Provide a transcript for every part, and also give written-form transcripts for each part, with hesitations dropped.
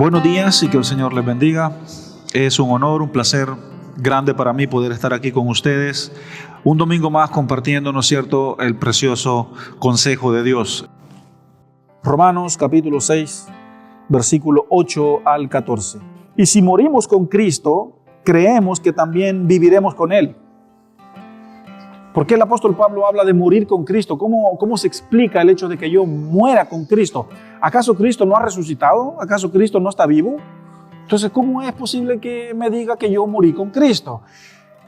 Buenos días y que el Señor les bendiga. Es un honor, un placer grande para mí poder estar aquí con ustedes un domingo más compartiendo, ¿no es cierto?, el precioso consejo de Dios. Romanos capítulo 6, versículo 8 al 14. Y si morimos con Cristo, creemos que también viviremos con Él. ¿Por qué el apóstol Pablo habla de morir con Cristo? ¿Cómo se explica el hecho de que yo muera con Cristo? ¿Acaso Cristo no ha resucitado? ¿Acaso Cristo no está vivo? Entonces, ¿cómo es posible que me diga que yo morí con Cristo?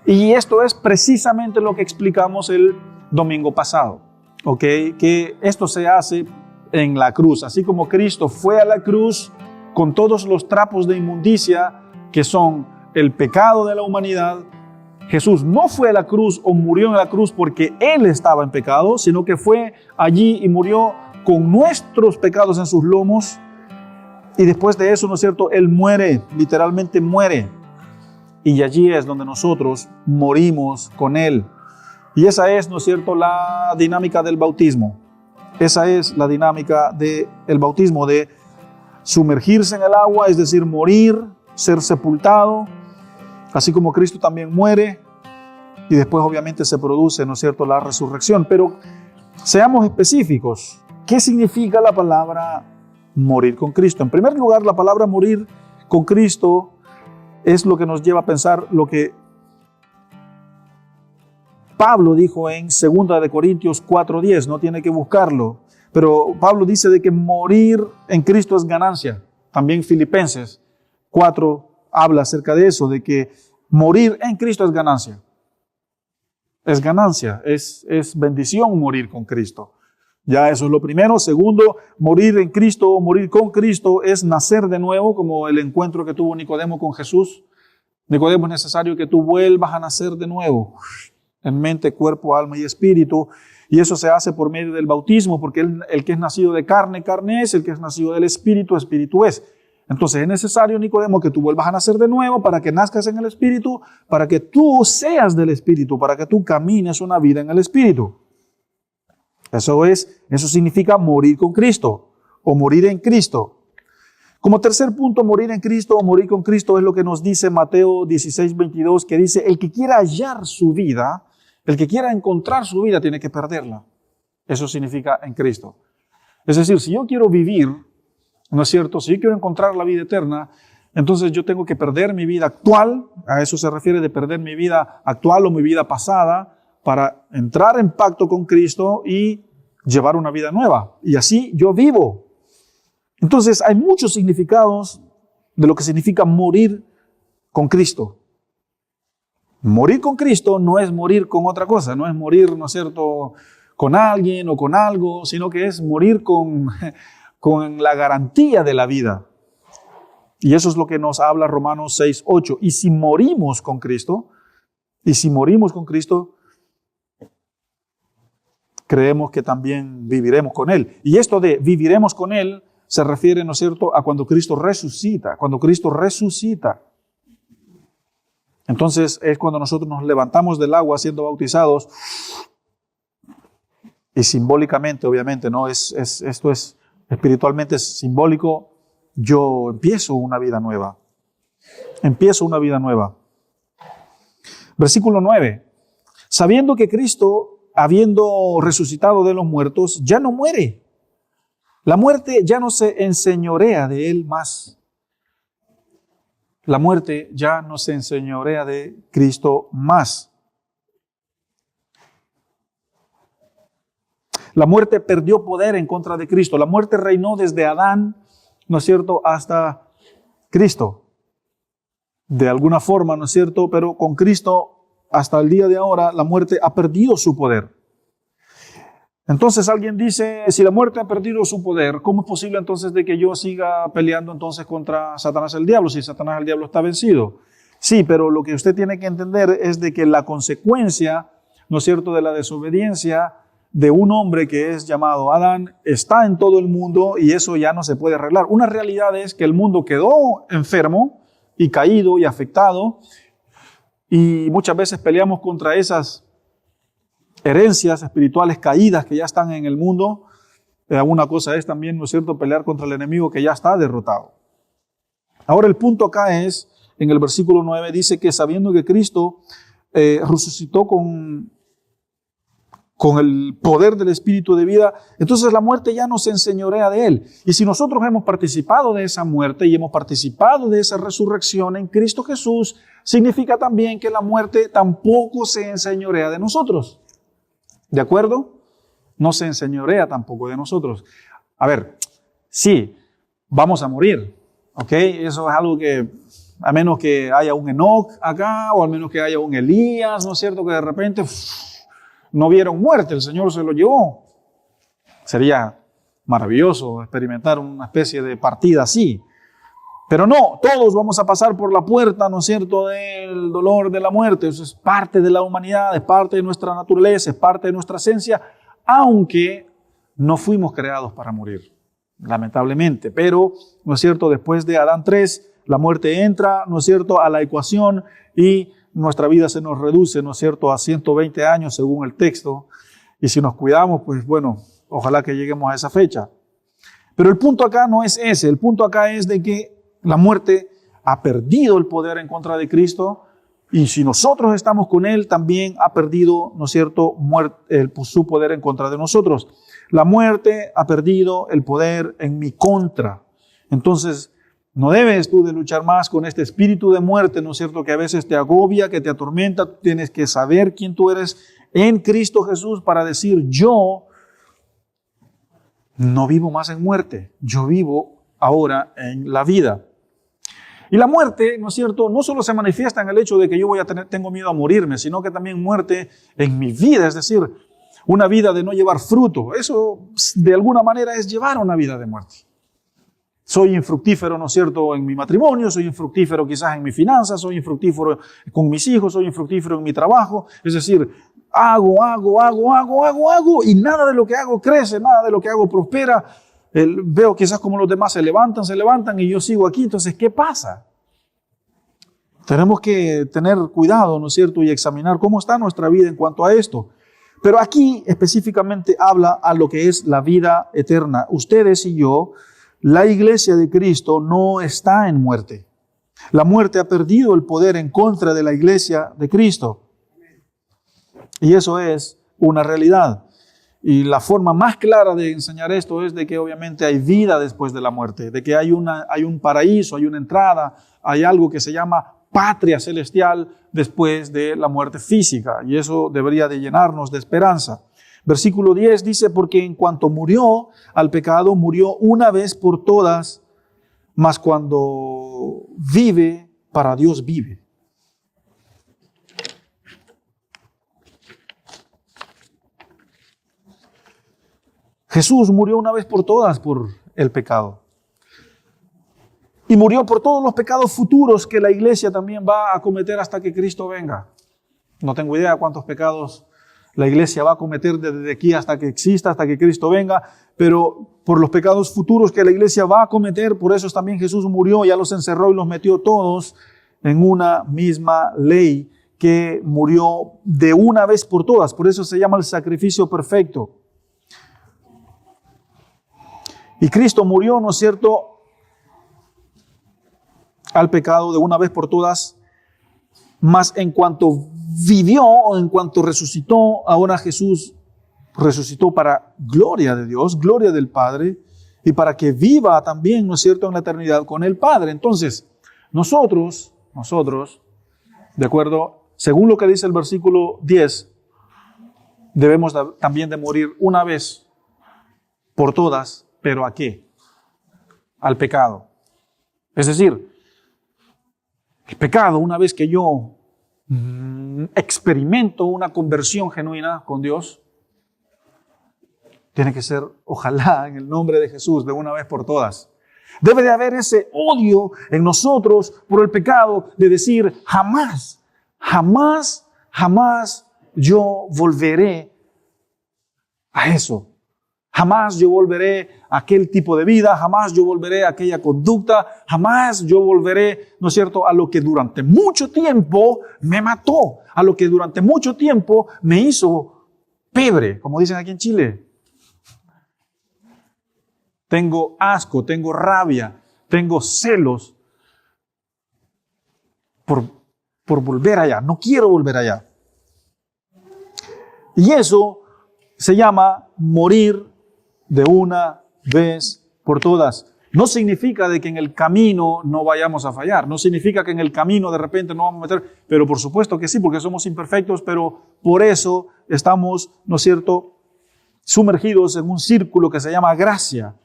Y esto es precisamente lo que explicamos el domingo pasado, ¿ok? Que esto se hace en la cruz. Así como Cristo fue a la cruz con todos los trapos de inmundicia que son el pecado de la humanidad, Jesús no fue a la cruz o murió en la cruz porque Él estaba en pecado, sino que fue allí y murió con nuestros pecados en sus lomos. Y después de eso, ¿no es cierto?, Él muere, literalmente muere. Y allí es donde nosotros morimos con Él. Y esa es, ¿no es cierto?, la dinámica del bautismo. Esa es la dinámica del bautismo, de sumergirse en el agua, es decir, morir, ser sepultado. Así como Cristo también muere y después obviamente se produce, ¿no es cierto?, la resurrección. Pero seamos específicos. ¿Qué significa la palabra morir con Cristo? En primer lugar, la palabra morir con Cristo es lo que nos lleva a pensar lo que Pablo dijo en 2 de Corintios 4:10. No tiene que buscarlo. Pero Pablo dice de que morir en Cristo es ganancia. También Filipenses 4 habla acerca de eso, de que morir en Cristo es ganancia. Es ganancia, es bendición morir con Cristo. Ya eso es lo primero. Segundo, morir en Cristo o morir con Cristo es nacer de nuevo, como el encuentro que tuvo Nicodemo con Jesús. Nicodemo, es necesario que tú vuelvas a nacer de nuevo, en mente, cuerpo, alma y espíritu. Y eso se hace por medio del bautismo, porque el que es nacido de carne, carne es; el que es nacido del espíritu, espíritu es. Entonces es necesario, Nicodemo, que tú vuelvas a nacer de nuevo para que nazcas en el Espíritu, para que tú seas del Espíritu, para que tú camines una vida en el Espíritu. Eso significa morir con Cristo o morir en Cristo. Como tercer punto, morir en Cristo o morir con Cristo es lo que nos dice Mateo 16:22, que dice: el que quiera hallar su vida, el que quiera encontrar su vida, tiene que perderla. Eso significa en Cristo. Es decir, si yo quiero vivir, ¿no es cierto?, si yo quiero encontrar la vida eterna, entonces yo tengo que perder mi vida actual. A eso se refiere de perder mi vida actual o mi vida pasada para entrar en pacto con Cristo y llevar una vida nueva. Y así yo vivo. Entonces hay muchos significados de lo que significa morir con Cristo. Morir con Cristo no es morir con otra cosa, no es morir, ¿no es cierto?, con alguien o con algo, sino que es morir con la garantía de la vida. Y eso es lo que nos habla Romanos 6:8. Y si morimos con Cristo, creemos que también viviremos con Él. Y esto de viviremos con Él se refiere, ¿no es cierto?, a cuando Cristo resucita. Cuando Cristo resucita, entonces es cuando nosotros nos levantamos del agua siendo bautizados. Y simbólicamente, obviamente, ¿no? Esto es espiritualmente simbólico. Yo empiezo una vida nueva. Empiezo una vida nueva. Versículo 9. Sabiendo que Cristo, habiendo resucitado de los muertos, ya no muere. La muerte ya no se enseñorea de Él más. La muerte ya no se enseñorea de Cristo más. La muerte perdió poder en contra de Cristo. La muerte reinó desde Adán, ¿no es cierto?, hasta Cristo. De alguna forma, ¿no es cierto?, pero con Cristo, hasta el día de ahora, la muerte ha perdido su poder. Entonces alguien dice, si la muerte ha perdido su poder, ¿cómo es posible entonces de que yo siga peleando entonces contra Satanás el diablo, si Satanás el diablo está vencido? Sí, pero lo que usted tiene que entender es de que la consecuencia, ¿no es cierto?, de la desobediencia de un hombre que es llamado Adán está en todo el mundo, y eso ya no se puede arreglar. Una realidad es que el mundo quedó enfermo y caído y afectado, y muchas veces peleamos contra esas herencias espirituales caídas que ya están en el mundo. Una cosa es también, ¿no es cierto?, pelear contra el enemigo que ya está derrotado. Ahora el punto acá es, en el versículo 9, dice que sabiendo que Cristo resucitó con el poder del Espíritu de vida, entonces la muerte ya no se enseñorea de él. Y si nosotros hemos participado de esa muerte y hemos participado de esa resurrección en Cristo Jesús, significa también que la muerte tampoco se enseñorea de nosotros. ¿De acuerdo? No se enseñorea tampoco de nosotros. A ver, sí, vamos a morir, ¿ok? Eso es algo que, a menos que haya un Enoc acá, o al menos que haya un Elías, ¿no es cierto? Que de repente no vieron muerte, el Señor se lo llevó. Sería maravilloso experimentar una especie de partida así. Pero no, todos vamos a pasar por la puerta, ¿no es cierto?, del dolor de la muerte. Eso es parte de la humanidad, es parte de nuestra naturaleza, es parte de nuestra esencia, aunque no fuimos creados para morir, lamentablemente. Pero, ¿no es cierto?, después de Adán 3, la muerte entra, ¿no es cierto?, a la ecuación y nuestra vida se nos reduce, ¿no es cierto?, a 120 años según el texto. Y si nos cuidamos, pues bueno, ojalá que lleguemos a esa fecha. Pero el punto acá no es ese. El punto acá es de que la muerte ha perdido el poder en contra de Cristo. Y si nosotros estamos con Él, también ha perdido, ¿no es cierto?, su poder en contra de nosotros. La muerte ha perdido el poder en mi contra. Entonces, no debes tú de luchar más con este espíritu de muerte, ¿no es cierto?, que a veces te agobia, que te atormenta. Tú tienes que saber quién tú eres en Cristo Jesús para decir, yo no vivo más en muerte, yo vivo ahora en la vida. Y la muerte, ¿no es cierto?, no solo se manifiesta en el hecho de que yo tengo miedo a morirme, sino que también muerte en mi vida, es decir, una vida de no llevar fruto. Eso de alguna manera es llevar una vida de muerte. Soy infructífero, ¿no es cierto?, en mi matrimonio, soy infructífero quizás en mis finanzas, soy infructífero con mis hijos, soy infructífero en mi trabajo. Es decir, hago, y nada de lo que hago crece, nada de lo que hago prospera. Veo quizás como los demás se levantan y yo sigo aquí. Entonces, ¿qué pasa? Tenemos que tener cuidado, ¿no es cierto?, y examinar cómo está nuestra vida en cuanto a esto. Pero aquí específicamente habla a lo que es la vida eterna. Ustedes y yo, la iglesia de Cristo no está en muerte. La muerte ha perdido el poder en contra de la iglesia de Cristo. Y eso es una realidad. Y la forma más clara de enseñar esto es de que obviamente hay vida después de la muerte, de que hay un paraíso, hay una entrada, hay algo que se llama patria celestial después de la muerte física. Y eso debería de llenarnos de esperanza. Versículo 10 dice, porque en cuanto murió al pecado, murió una vez por todas, mas cuando vive, para Dios vive. Jesús murió una vez por todas por el pecado. Y murió por todos los pecados futuros que la iglesia también va a cometer hasta que Cristo venga. No tengo idea cuántos pecados la iglesia va a cometer desde aquí hasta que exista, hasta que Cristo venga, pero por los pecados futuros que la iglesia va a cometer, por eso también Jesús murió, ya los encerró y los metió todos en una misma ley que murió de una vez por todas. Por eso se llama el sacrificio perfecto. Y Cristo murió, ¿no es cierto?, al pecado de una vez por todas, mas en cuanto vivió o en cuanto resucitó, ahora Jesús resucitó para gloria de Dios, gloria del Padre, y para que viva también, ¿no es cierto?, en la eternidad con el Padre. Entonces, nosotros, de acuerdo, según lo que dice el versículo 10, debemos también de morir una vez por todas, ¿pero a qué? Al pecado. Es decir, el pecado, una vez que yo experimento una conversión genuina con Dios, tiene que ser, ojalá, en el nombre de Jesús, de una vez por todas. Debe de haber ese odio en nosotros por el pecado de decir, jamás yo volveré a eso. Jamás yo volveré a aquel tipo de vida, jamás yo volveré a aquella conducta, jamás yo volveré, ¿no es cierto?, a lo que durante mucho tiempo me mató, a lo que durante mucho tiempo me hizo pebre, como dicen aquí en Chile. Tengo asco, tengo rabia, tengo celos por, por volver allá. No quiero volver allá. Y eso se llama morir de una vez por todas. No significa de que en el camino no vayamos a fallar. No significa que en el camino de repente no vamos a meter. Pero por supuesto que sí, porque somos imperfectos, pero por eso estamos, ¿no es cierto?, sumergidos en un círculo que se llama gracia.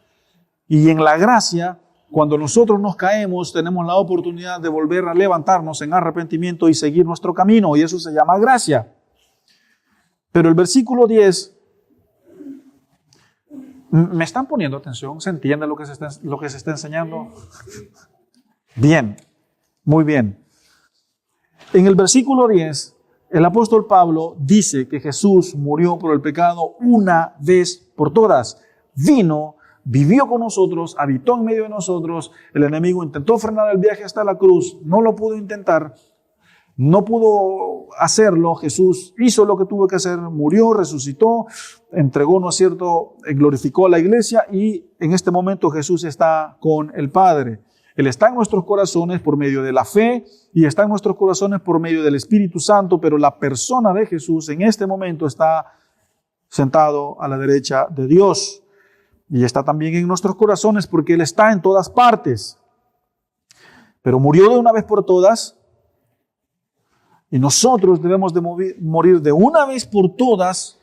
Y en la gracia, cuando nosotros nos caemos, tenemos la oportunidad de volver a levantarnos en arrepentimiento y seguir nuestro camino. Y eso se llama gracia. Pero el versículo 10, ¿me están poniendo atención? ¿Se entiende lo que se está enseñando? Bien, muy bien. En el versículo 10, el apóstol Pablo dice que Jesús murió por el pecado una vez por todas. Vino, vivió con nosotros, habitó en medio de nosotros. El enemigo intentó frenar el viaje hasta la cruz, no lo pudo intentar. No pudo hacerlo. Jesús hizo lo que tuvo que hacer, murió, resucitó, entregó, ¿no es cierto?, glorificó a la iglesia y en este momento Jesús está con el Padre. Él está en nuestros corazones por medio de la fe y está en nuestros corazones por medio del Espíritu Santo, pero la persona de Jesús en este momento está sentado a la derecha de Dios y está también en nuestros corazones porque Él está en todas partes. Pero murió de una vez por todas. Y nosotros debemos de morir de una vez por todas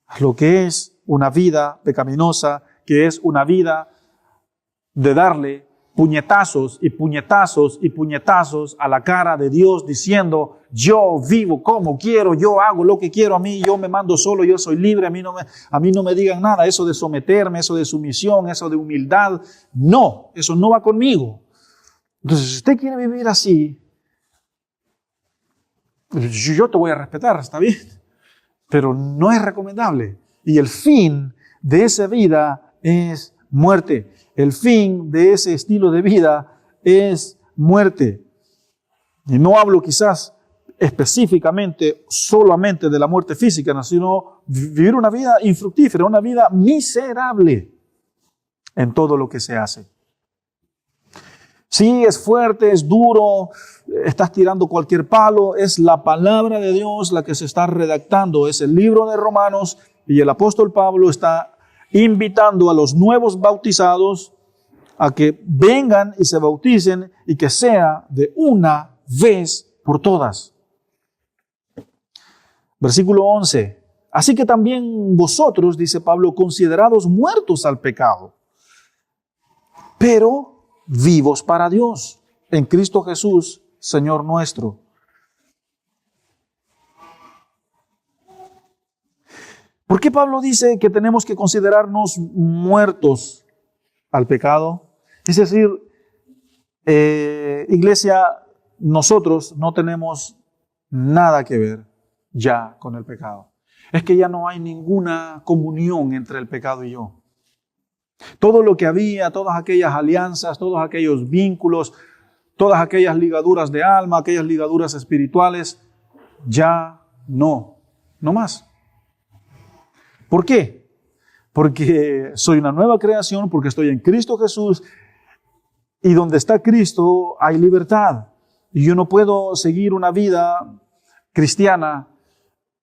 a lo que es una vida pecaminosa, que es una vida de darle puñetazos y puñetazos y puñetazos a la cara de Dios diciendo, yo vivo como quiero, yo hago lo que quiero, a mí yo me mando solo, yo soy libre, a mí no me digan nada, eso de someterme, eso de sumisión, eso de humildad, no, eso no va conmigo. Entonces, si usted quiere vivir así, yo te voy a respetar, está bien, pero no es recomendable. Y el fin de esa vida es muerte. El fin de ese estilo de vida es muerte. Y no hablo quizás específicamente solamente de la muerte física, sino vivir una vida infructífera, una vida miserable en todo lo que se hace. Sí, es fuerte, es duro, estás tirando cualquier palo, es la palabra de Dios la que se está redactando, es el libro de Romanos y el apóstol Pablo está invitando a los nuevos bautizados a que vengan y se bauticen y que sea de una vez por todas. Versículo 11. Así que también vosotros, dice Pablo, considerados muertos al pecado, pero vivos para Dios, en Cristo Jesús, Señor nuestro. ¿Por qué Pablo dice que tenemos que considerarnos muertos al pecado? Es decir, iglesia, nosotros no tenemos nada que ver ya con el pecado. Es que ya no hay ninguna comunión entre el pecado y yo. Todo lo que había, todas aquellas alianzas, todos aquellos vínculos, todas aquellas ligaduras de alma, aquellas ligaduras espirituales, ya no más. ¿Por qué? Porque soy una nueva creación, porque estoy en Cristo Jesús y donde está Cristo hay libertad. Y yo no puedo seguir una vida cristiana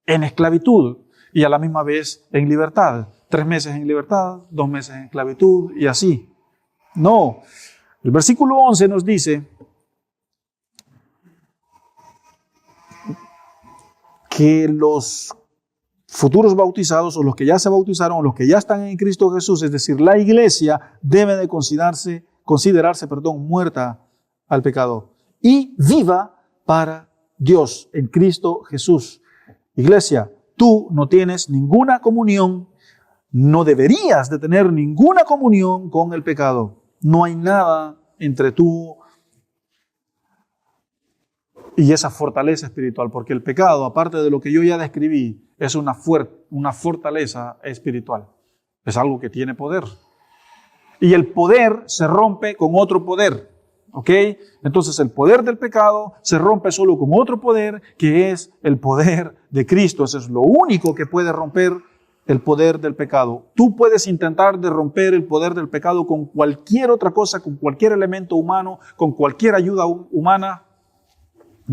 en esclavitud y a la misma vez en libertad. 3 meses en libertad, 2 meses en esclavitud y así. No. El versículo 11 nos dice que los futuros bautizados o los que ya se bautizaron o los que ya están en Cristo Jesús, es decir, la iglesia debe de considerarse, muerta al pecado y viva para Dios en Cristo Jesús. Iglesia, tú no tienes ninguna comunión. No deberías de tener ninguna comunión con el pecado. No hay nada entre tú y esa fortaleza espiritual, porque el pecado, aparte de lo que yo ya describí, es una fortaleza espiritual. Es algo que tiene poder. Y el poder se rompe con otro poder. ¿Ok? Entonces el poder del pecado se rompe solo con otro poder, que es el poder de Cristo. Eso es lo único que puede romper el poder del pecado. Tú puedes intentar de romper el poder del pecado con cualquier otra cosa, con cualquier elemento humano, con cualquier ayuda humana.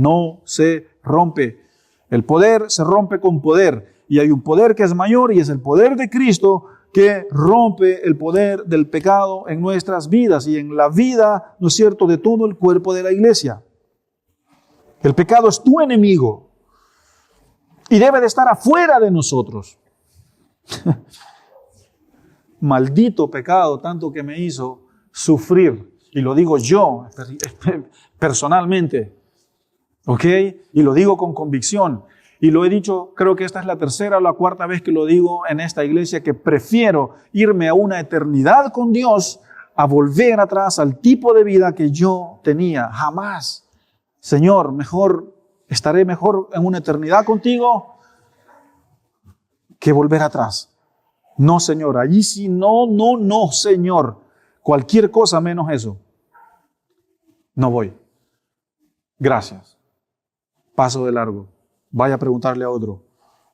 no se rompe. El poder se rompe con poder. Y hay un poder que es mayor y es el poder de Cristo que rompe el poder del pecado en nuestras vidas y en la vida, ¿no es cierto?, de todo el cuerpo de la iglesia. El pecado es tu enemigo y debe de estar afuera de nosotros. Maldito pecado, tanto que me hizo sufrir. Y lo digo yo personalmente, ¿ok? Y lo digo con convicción. Y lo he dicho, creo que esta es la tercera o la cuarta vez que lo digo en esta iglesia, que prefiero irme a una eternidad con Dios a volver atrás al tipo de vida que yo tenía. Jamás. Señor, estaré mejor en una eternidad contigo que volver atrás. No, Señor, allí sí, no, Señor. Cualquier cosa menos eso. No voy. Gracias. Paso de largo. Vaya a preguntarle a otro.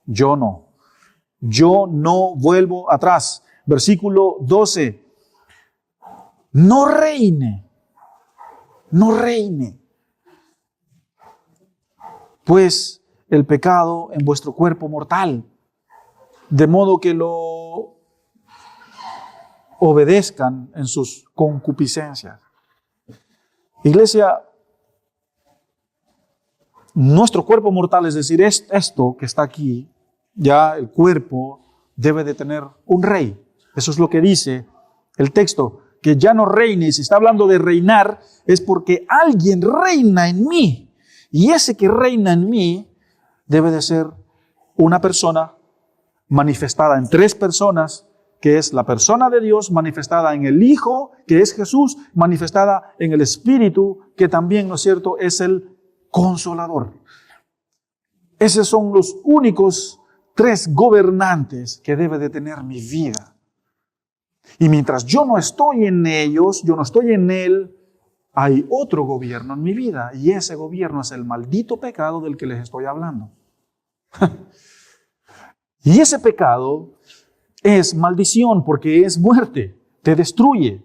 Yo no vuelvo atrás. Versículo 12. No reine, pues el pecado en vuestro cuerpo mortal, de modo que lo obedezcan en sus concupiscencias. Iglesia, nuestro cuerpo mortal, es decir, esto que está aquí, ya el cuerpo debe de tener un rey. Eso es lo que dice el texto, que ya no reine. Y si está hablando de reinar, es porque alguien reina en mí. Y ese que reina en mí debe de ser una persona manifestada en tres personas, que es la persona de Dios, manifestada en el Hijo, que es Jesús, manifestada en el Espíritu, que también, ¿no es cierto?, es el Consolador. Esos son los únicos tres gobernantes que debe de tener mi vida. Y mientras yo no estoy en ellos, yo no estoy en Él, hay otro gobierno en mi vida. Y ese gobierno es el maldito pecado del que les estoy hablando. Y ese pecado es maldición porque es muerte, te destruye.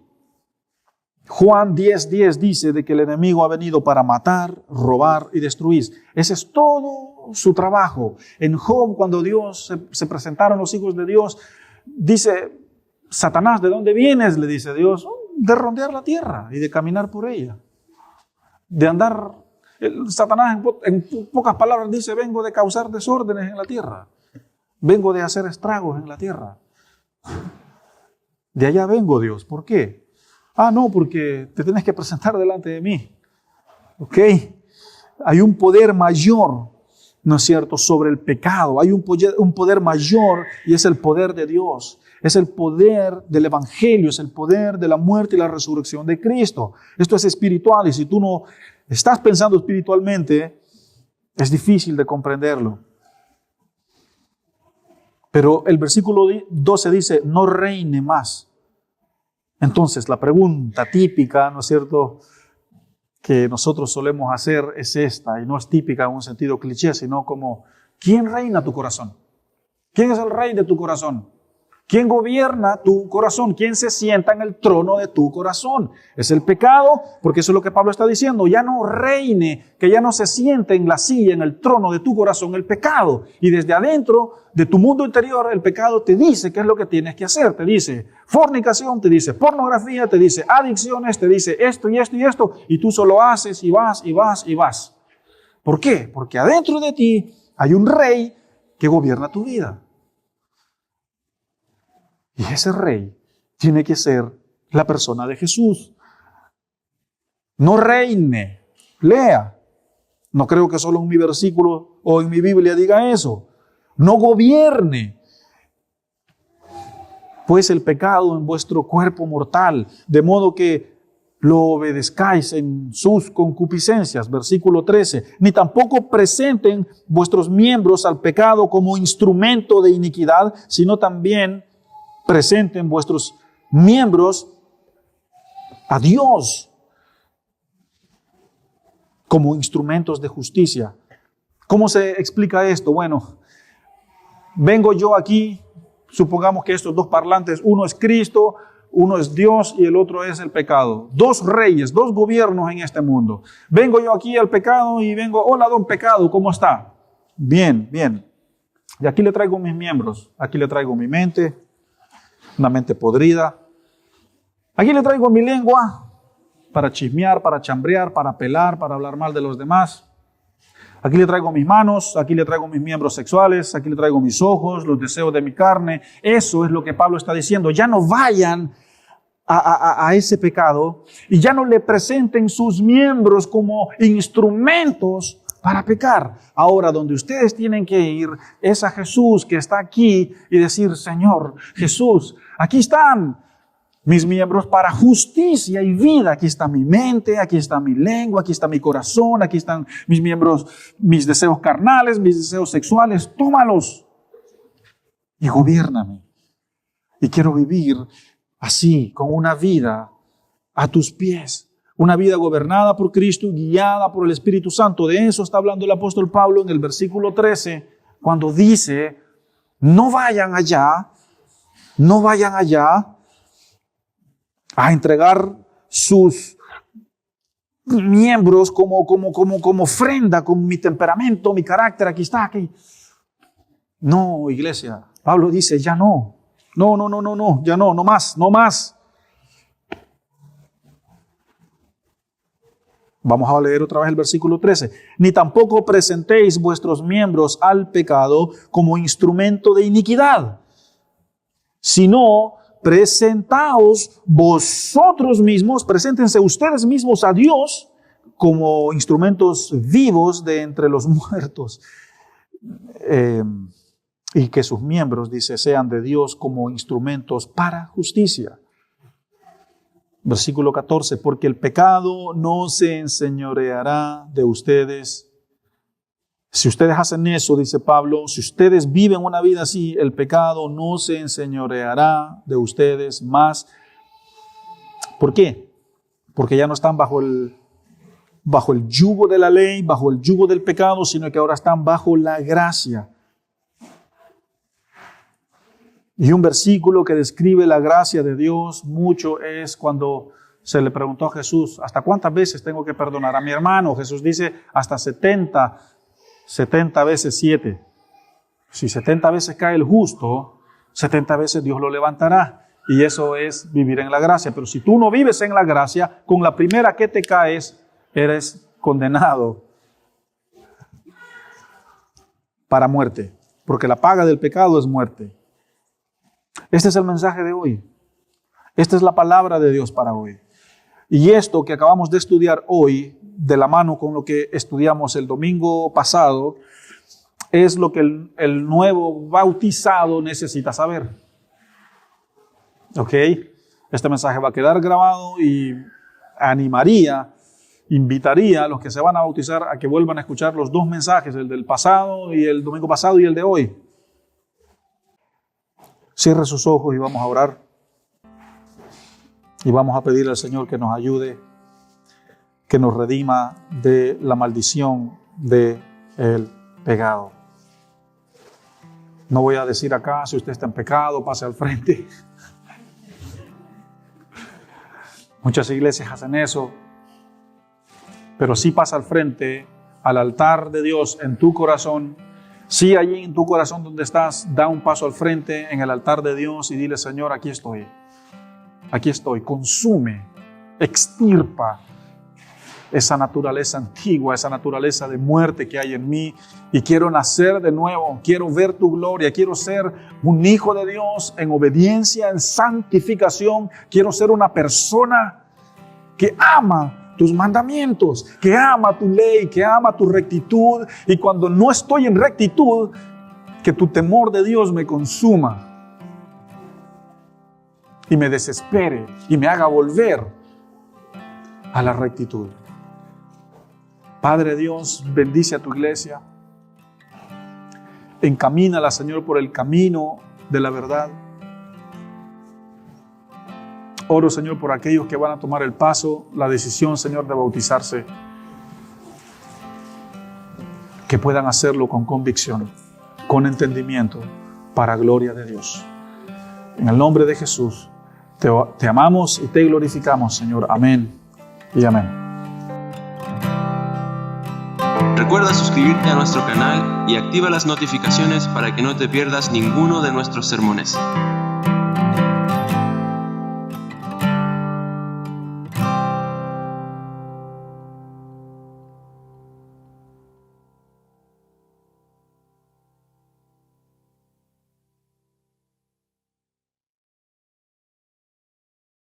Juan 10:10 dice de que el enemigo ha venido para matar, robar y destruir. Ese es todo su trabajo. En Job, cuando se presentaron los hijos de Dios, dice Satanás, ¿de dónde vienes?, le dice Dios. De rondear la tierra y de caminar por ella. De andar. Satanás en pocas palabras dice, vengo de causar desórdenes en la tierra. Vengo de hacer estragos en la tierra. De allá vengo, Dios. ¿Por qué? No, porque te tienes que presentar delante de mí. ¿Ok? Hay un poder mayor, ¿no es cierto?, sobre el pecado. Hay un poder mayor y es el poder de Dios. Es el poder del Evangelio, es el poder de la muerte y la resurrección de Cristo. Esto es espiritual y si tú no estás pensando espiritualmente, es difícil de comprenderlo. Pero el versículo 12 dice, no reine más. Entonces, la pregunta típica, ¿no es cierto?, que nosotros solemos hacer es esta, y no es típica en un sentido cliché, sino como, ¿quién reina tu corazón? ¿Quién es el rey de tu corazón? ¿Quién gobierna tu corazón? ¿Quién se sienta en el trono de tu corazón? Es el pecado, porque eso es lo que Pablo está diciendo. Ya no reine, que ya no se siente en la silla, en el trono de tu corazón, el pecado. Y desde adentro de tu mundo interior, el pecado te dice qué es lo que tienes que hacer. Te dice fornicación, te dice pornografía, te dice adicciones, te dice esto y esto y esto. Y tú solo haces y vas y vas y vas. ¿Por qué? Porque adentro de ti hay un rey que gobierna tu vida. Y ese rey tiene que ser la persona de Jesús. No reine, lea. No creo que solo en mi versículo o en mi Biblia diga eso. No gobierne, pues el pecado en vuestro cuerpo mortal, de modo que lo obedezcáis en sus concupiscencias. Versículo 13. Ni tampoco presenten vuestros miembros al pecado como instrumento de iniquidad, sino también presenten vuestros miembros a Dios como instrumentos de justicia. ¿Cómo se explica esto? Bueno, vengo yo aquí, supongamos que estos dos parlantes, uno es Cristo, Uno es Dios y el otro es el pecado. Dos reyes, dos gobiernos en este mundo. Vengo yo aquí al pecado y vengo, hola don pecado, ¿cómo está? Bien, bien. Y aquí le traigo mis miembros, aquí le traigo mi mente, una mente podrida. Aquí le traigo mi lengua para chismear, para chambrear, para pelar, para hablar mal de los demás. Aquí le traigo mis manos, aquí le traigo mis miembros sexuales, aquí le traigo mis ojos, los deseos de mi carne. Eso es lo que Pablo está diciendo. Ya no vayan a ese pecado y ya no le presenten sus miembros como instrumentos para pecar. Ahora, donde ustedes tienen que ir es a Jesús que está aquí y decir, Señor Jesús, aquí están mis miembros para justicia y vida. Aquí está mi mente, aquí está mi lengua, aquí está mi corazón, aquí están mis miembros, mis deseos carnales, mis deseos sexuales. Tómalos y gobiérname. Y quiero vivir así, con una vida a tus pies. Una vida gobernada por Cristo, guiada por el Espíritu Santo. De eso está hablando el apóstol Pablo en el versículo 13, cuando dice, no vayan allá a entregar sus miembros como ofrenda, con mi temperamento, mi carácter, aquí está, aquí. No, iglesia. Pablo dice, ya no. No, ya no más. Vamos a leer otra vez el versículo 13. Ni tampoco presentéis vuestros miembros al pecado como instrumento de iniquidad, sino presentaos vosotros mismos, preséntense ustedes mismos a Dios como instrumentos vivos de entre los muertos. Y que sus miembros, dice, sean de Dios como instrumentos para justicia. Versículo 14, porque el pecado no se enseñoreará de ustedes. Si ustedes hacen eso, dice Pablo, si ustedes viven una vida así, el pecado no se enseñoreará de ustedes más. ¿Por qué? Porque ya no están bajo el yugo de la ley, bajo el yugo del pecado, sino que ahora están bajo la gracia. Y un versículo que describe la gracia de Dios mucho es cuando se le preguntó a Jesús, ¿hasta cuántas veces tengo que perdonar a mi hermano? Jesús dice, hasta 70 veces 7. Si 70 veces cae el justo, 70 veces Dios lo levantará. Y eso es vivir en la gracia. Pero si tú no vives en la gracia, con la primera que te caes, eres condenado para muerte. Porque la paga del pecado es muerte. Este es el mensaje de hoy. Esta es la palabra de Dios para hoy. Y esto que acabamos de estudiar hoy, de la mano con lo que estudiamos el domingo pasado, es lo que el nuevo bautizado necesita saber. ¿Ok? Este mensaje va a quedar grabado y invitaría a los que se van a bautizar a que vuelvan a escuchar los dos mensajes, el del pasado y el domingo pasado y el de hoy. Cierre sus ojos y vamos a orar. Y vamos a pedir al Señor que nos ayude, que nos redima de la maldición del pecado. No voy a decir acá, si usted está en pecado, pase al frente. Muchas iglesias hacen eso, pero sí pasa al frente, al altar de Dios en tu corazón. Sí, allí en tu corazón donde estás, da un paso al frente en el altar de Dios y dile, Señor, aquí estoy, consume, extirpa esa naturaleza antigua, esa naturaleza de muerte que hay en mí y quiero nacer de nuevo, quiero ver tu gloria, quiero ser un hijo de Dios en obediencia, en santificación, quiero ser una persona que ama tus mandamientos, que ama tu ley, que ama tu rectitud, y cuando no estoy en rectitud, que tu temor de Dios me consuma y me desespere y me haga volver a la rectitud. Padre Dios, bendice a tu iglesia, encamínala, Señor, por el camino de la verdad. Oro, Señor, por aquellos que van a tomar el paso, la decisión, Señor, de bautizarse. Que puedan hacerlo con convicción, con entendimiento, para gloria de Dios. En el nombre de Jesús, Te amamos y te glorificamos, Señor. Amén y amén. Recuerda suscribirte a nuestro canal y activa las notificaciones para que no te pierdas ninguno de nuestros sermones.